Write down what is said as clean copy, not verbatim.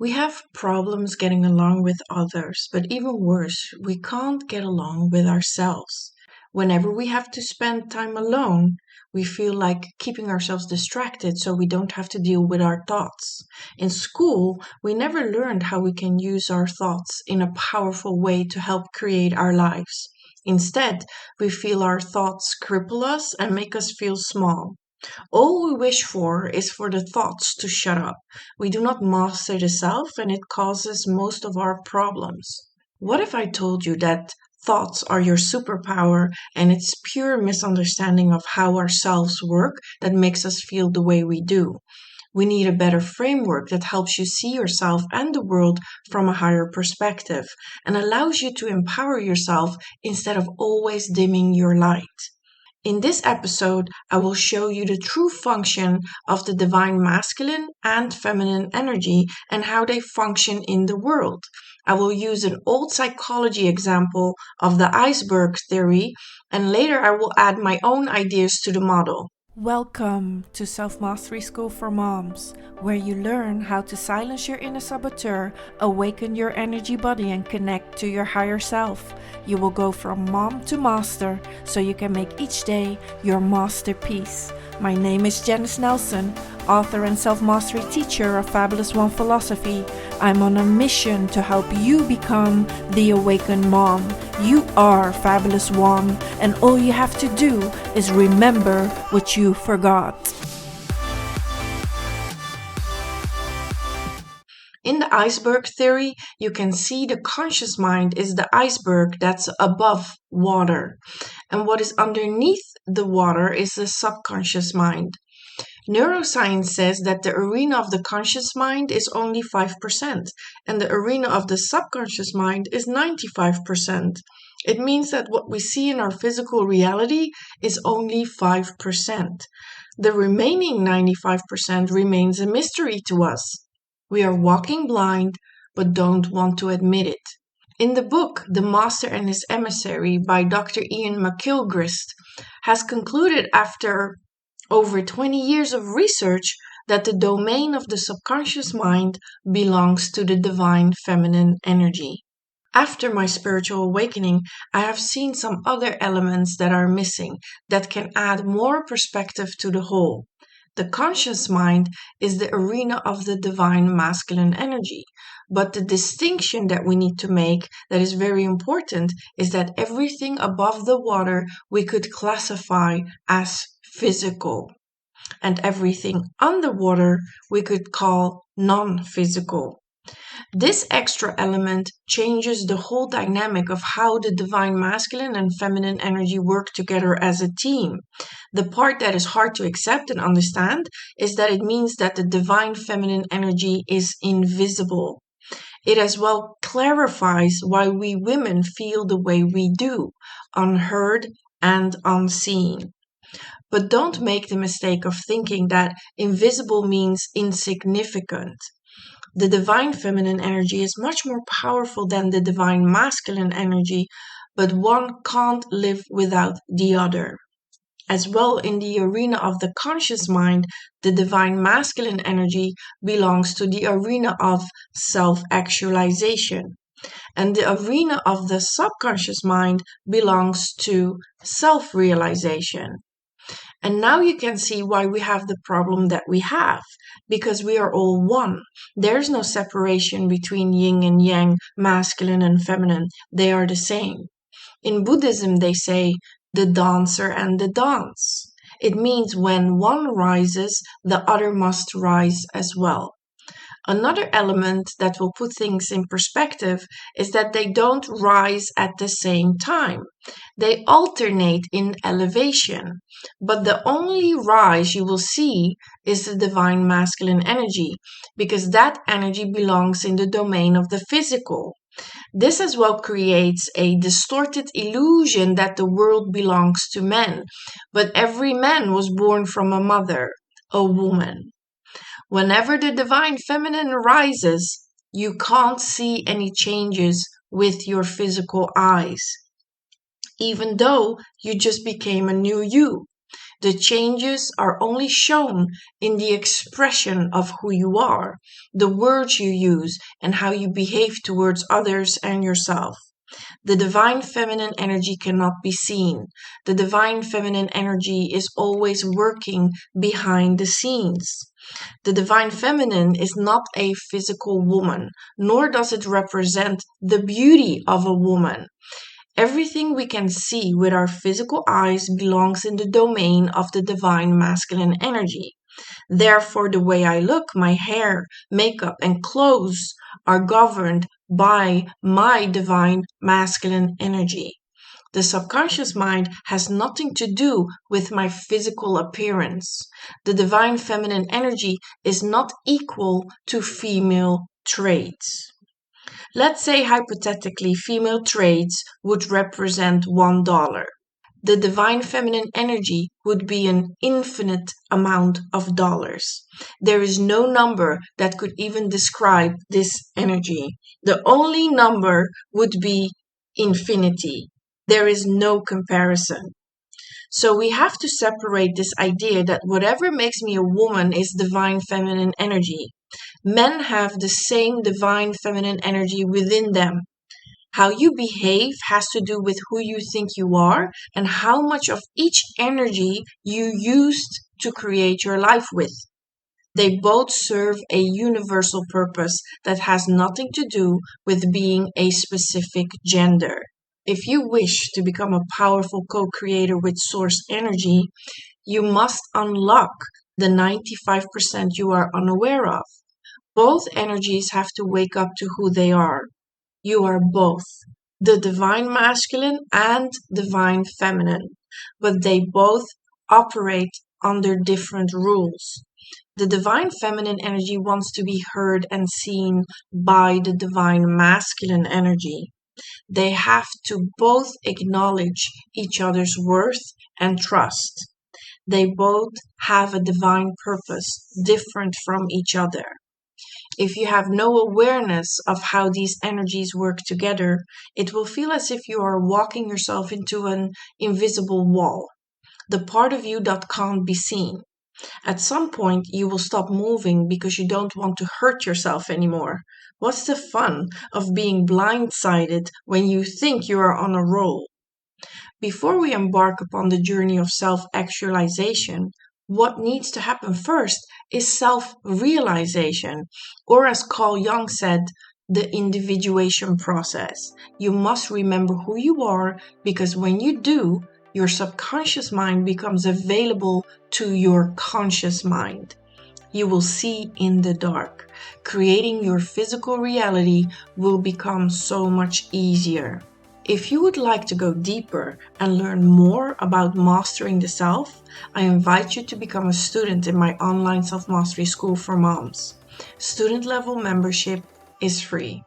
We have problems getting along with others, but even worse, we can't get along with ourselves. Whenever we have to spend time alone, we feel like keeping ourselves distracted so we don't have to deal with our thoughts. In school, we never learned how we can use our thoughts in a powerful way to help create our lives. Instead, we feel our thoughts cripple us and make us feel small. All we wish for is for the thoughts to shut up. We do not master the self, and it causes most of our problems. What if I told you that thoughts are your superpower and it's pure misunderstanding of how our selves work that makes us feel the way we do? We need a better framework that helps you see yourself and the world from a higher perspective and allows you to empower yourself instead of always dimming your light. In this episode, I will show you the true function of the divine masculine and feminine energy and how they function in the world. I will use an old psychology example of the iceberg theory, and later I will add my own ideas to the model. Welcome to Self Mastery School for Moms, where you learn how to silence your inner saboteur, awaken your energy body, and connect to your higher self. You will go from mom to master so you can make each day your masterpiece. My name is Janice Nelson, author and self-mastery teacher of Fabulous One Philosophy. I'm on a mission to help you become the awakened mom. You are Fabulous One, and all you have to do is remember what you forgot. In the iceberg theory, you can see the conscious mind is the iceberg that's above water, and what is underneath the water is the subconscious mind. Neuroscience says that the arena of the conscious mind is only 5%, and the arena of the subconscious mind is 95%. It means that what we see in our physical reality is only 5%. The remaining 95% remains a mystery to us. We are walking blind, but don't want to admit it. In the book The Master and His Emissary by Dr. Ian McGilchrist has concluded after over 20 years of research that the domain of the subconscious mind belongs to the divine feminine energy. After my spiritual awakening, I have seen some other elements that are missing that can add more perspective to the whole. The conscious mind is the arena of the divine masculine energy. But the distinction that we need to make that is very important is that everything above the water we could classify as physical, and everything underwater we could call non-physical. This extra element changes the whole dynamic of how the divine masculine and feminine energy work together as a team. The part that is hard to accept and understand is that it means that the divine feminine energy is invisible. It as well clarifies why we women feel the way we do, unheard and unseen. But don't make the mistake of thinking that invisible means insignificant. The divine feminine energy is much more powerful than the divine masculine energy, but one can't live without the other. As well, in the arena of the conscious mind, the divine masculine energy belongs to the arena of self-actualization, and the arena of the subconscious mind belongs to self-realization. And now you can see why we have the problem that we have, because we are all one. There's no separation between yin and yang, masculine and feminine. They are the same. In Buddhism, they say the dancer and the dance. It means when one rises, the other must rise as well. Another element that will put things in perspective is that they don't rise at the same time. They alternate in elevation, but the only rise you will see is the divine masculine energy, because that energy belongs in the domain of the physical. This as well creates a distorted illusion that the world belongs to men, but every man was born from a mother, a woman. Whenever the divine feminine rises, you can't see any changes with your physical eyes, even though you just became a new you, The changes are only shown in the expression of who you are, the words you use, and how you behave towards others and yourself. The divine feminine energy cannot be seen. The divine feminine energy is always working behind the scenes. The divine feminine is not a physical woman, nor does it represent the beauty of a woman. Everything we can see with our physical eyes belongs in the domain of the divine masculine energy. Therefore, the way I look, my hair, makeup, and clothes are governed by my divine masculine energy. The subconscious mind has nothing to do with my physical appearance. The divine feminine energy is not equal to female traits. Let's say hypothetically female traits would represent $1. The divine feminine energy would be an infinite amount of dollars. There is no number that could even describe this energy. The only number would be infinity. There is no comparison. So we have to separate this idea that whatever makes me a woman is divine feminine energy. Men have the same divine feminine energy within them. How you behave has to do with who you think you are and how much of each energy you used to create your life with. They both serve a universal purpose that has nothing to do with being a specific gender. If you wish to become a powerful co-creator with source energy, you must unlock the 95% you are unaware of. Both energies have to wake up to who they are. You are both the divine masculine and divine feminine, but they both operate under different rules. The divine feminine energy wants to be heard and seen by the divine masculine energy. They have to both acknowledge each other's worth and trust. They both have a divine purpose different from each other. If you have no awareness of how these energies work together, it will feel as if you are walking yourself into an invisible wall, the part of you that can't be seen. At some point, you will stop moving because you don't want to hurt yourself anymore. What's the fun of being blindsided when you think you are on a roll? Before we embark upon the journey of self-actualization, what needs to happen first is self-realization, or as Carl Jung said, the individuation process. You must remember who you are because when you do, your subconscious mind becomes available to your conscious mind. You will see in the dark. Creating your physical reality will become so much easier. If you would like to go deeper and learn more about mastering the self, I invite you to become a student in my online self-mastery school for moms. Student level membership is free.